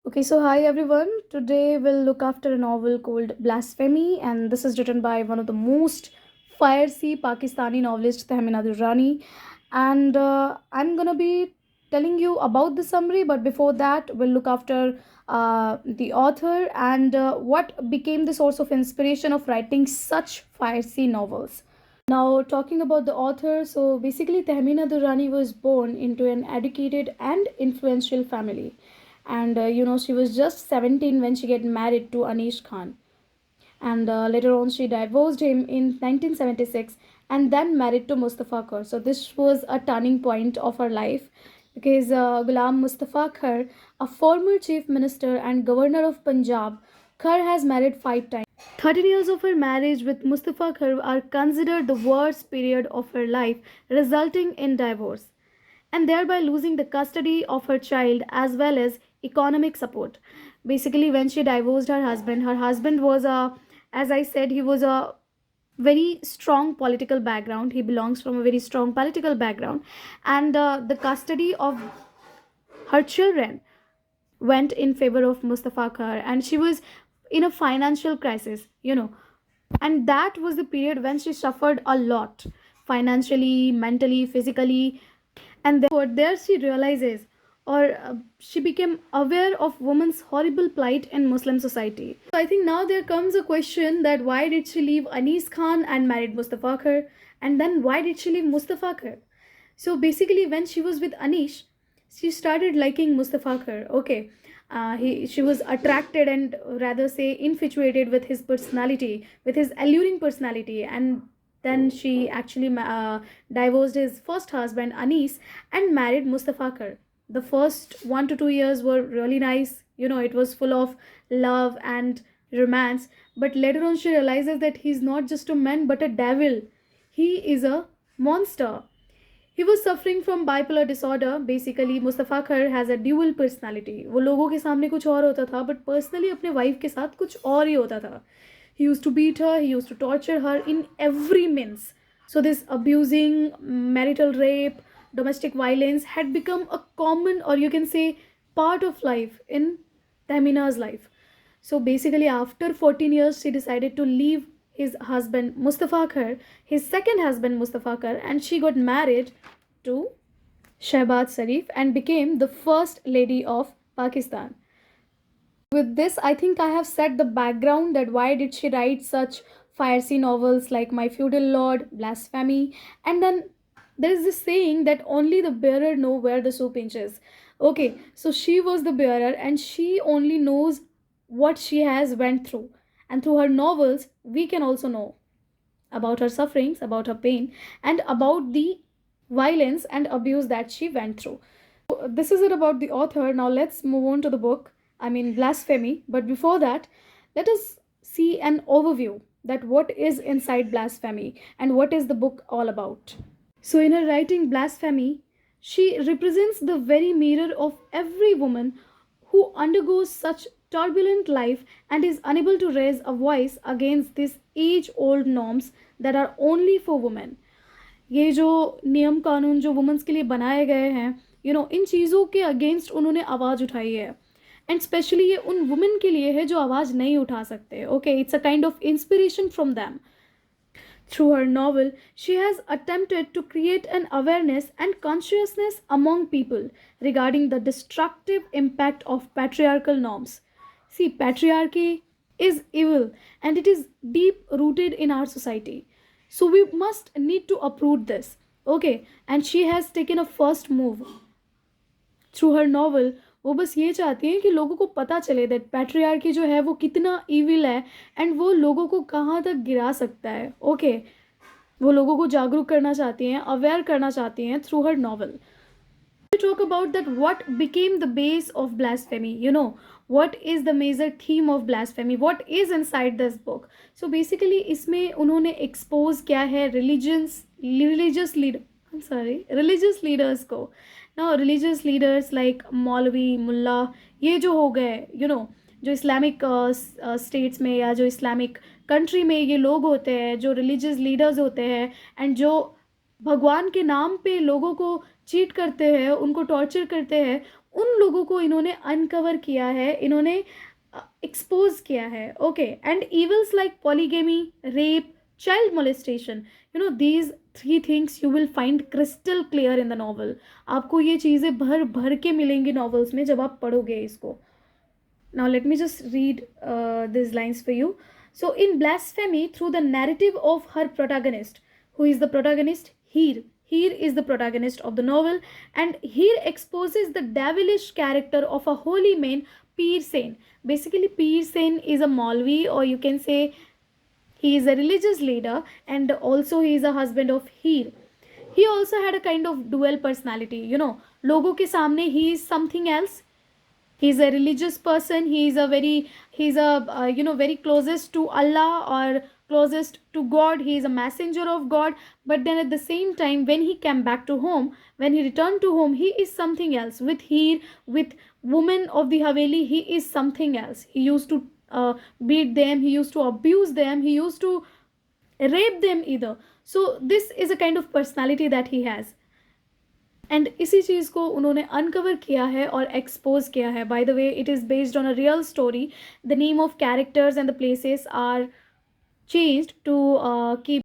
Okay, so hi everyone. Today we'll look after a novel called Blasphemy, and this is written by one of the most fiery Pakistani novelists, Tahmina Durrani. And I'm gonna be telling you about the summary, but before that, we'll look after the author and what became the source of inspiration of writing such fiery novels. Now, talking about the author, so basically, Tahmina Durrani was born into an educated and influential family. And she was just 17 when she get married to Anish Khan. And later on, she divorced him in 1976 and then married to Mustafa Khan. So, this was a turning point of her life because Ghulam Mustafa Khan, a former chief minister and governor of Punjab, Khan has married 5 times. 13 years of her marriage with Mustafa Khan are considered the worst period of her life, resulting in divorce and thereby losing the custody of her child as well as economic support. Basically, when she divorced her husband was as I said, he was a very strong political background. He belongs from a very strong political background, and the custody of her children went in favor of Mustafa Khan, and she was in a financial crisis. And that was the period when she suffered a lot financially, mentally, physically, and therefore there she realizes or she became aware of women's horrible plight in Muslim society. So I think now there comes a question that why did she leave Anis Khan and married Mustafa Khan, and then why did she leave Mustafa Khan? So basically when she was with Anish, she started liking Mustafa Khan. Okay, she was attracted and rather say infatuated with his personality, with his alluring personality, and then she actually divorced his first husband Anis and married Mustafa Khan. The first 1 to 2 years were really nice. It was full of love and romance. But later on, she realizes that he's not just a man but a devil. He is a monster. He was suffering from bipolar disorder. Basically, Mustafa Khan has a dual personality. वो लोगों के सामने कुछ और होता था, but personally अपने wife के साथ कुछ और ही होता था. He used to beat her, he used to torture her in every means. So this abusing, marital rape, domestic violence had become a common, or you can say part of life in Tahmina's life. So basically after 14 years she decided to leave his husband Mustafa Khan, his second husband Mustafa Khan, and she got married to Shehbaz Sharif and became the first lady of Pakistan. With this, I think I have set the background that why did she write such fiery novels like My Feudal Lord, Blasphemy, and then there is this saying that only the bearer know where the soup inches. Okay, so she was the bearer and she only knows what she has went through, and through her novels we can also know about her sufferings, about her pain, and about the violence and abuse that she went through. So, this is it about the author. Now let's move on to the book. I mean, Blasphemy. But before that, let us see an overview that what is inside Blasphemy and what is the book all about. So, in her writing Blasphemy, she represents the very mirror of every woman who undergoes such turbulent life and is unable to raise a voice against these age old norms that are only for women. ये जो नियम कानून जो women's के लिए बनाए गए हैं, इन चीज़ों के अगेंस्ट उन्होंने आवाज़ उठाई है. एंड स्पेशली ये उन वुमेन के लिए है जो आवाज़ नहीं उठा सकते. Okay, it's a kind of inspiration from them. Through her novel, she has attempted to create an awareness and consciousness among people regarding the destructive impact of patriarchal norms. See, patriarchy is evil and it is deep rooted in our society. So we must need to uproot this. Okay, and she has taken a first move. Through her novel, वो बस ये चाहती हैं कि लोगों को पता चले दैट पैट्रियार्की जो है वो कितना ईविल है एंड वो लोगों को कहाँ तक गिरा सकता है. ओके, वो लोगों को जागरूक करना चाहती हैं, अवेयर करना चाहती हैं through her novel. We talk about that what became the base of Blasphemy. What is the major theme of Blasphemy? What is inside this book? So basically इसमें उन्होंने expose क्या है religious leaders को. Now religious leaders like मौलवी, मुल्ला, ये जो हो गए, जो इस्लामिक स्टेट्स में या जो इस्लामिक कंट्री में ये लोग होते हैं, जो रिलीजियस लीडर्स होते हैं एंड जो भगवान के नाम पे लोगों को चीट करते हैं, उनको टॉर्चर करते हैं, उन लोगों को इन्होंने अनकवर किया है, इन्होंने एक्सपोज किया है. Okay, and evils like polygamy, rape, child molestation, these three things you will find crystal clear in the novel. आपको ये चीज़ें भर भर के मिलेंगी novels में जब आप पढ़ोगे इसको. Now let me just read these lines for you. So in Blasphemy, through the narrative of her protagonist, who is the protagonist? Heer. Heer is the protagonist of the novel, and Heer exposes the devilish character of a holy man, Peer Sen. Basically, Peer Sen is a Maulvi, or you can say he is a religious leader, and also he is a husband of Heer. He also had a kind of dual personality. लोगों के सामने he is something else. He's a religious person. He's a very closest to Allah, or closest to God. He is a messenger of God. But then at the same time, when he came back to home, when he returned to home, he is something else. With women of the Haveli, he is something else. He used to beat them, he used to abuse them, he used to rape them either. So this is a kind of personality that he has. And इसी चीज़ को उन्होंने uncover किया है और expose किया है. By the way, it is based on a real story. The name of characters and the places are changed to keep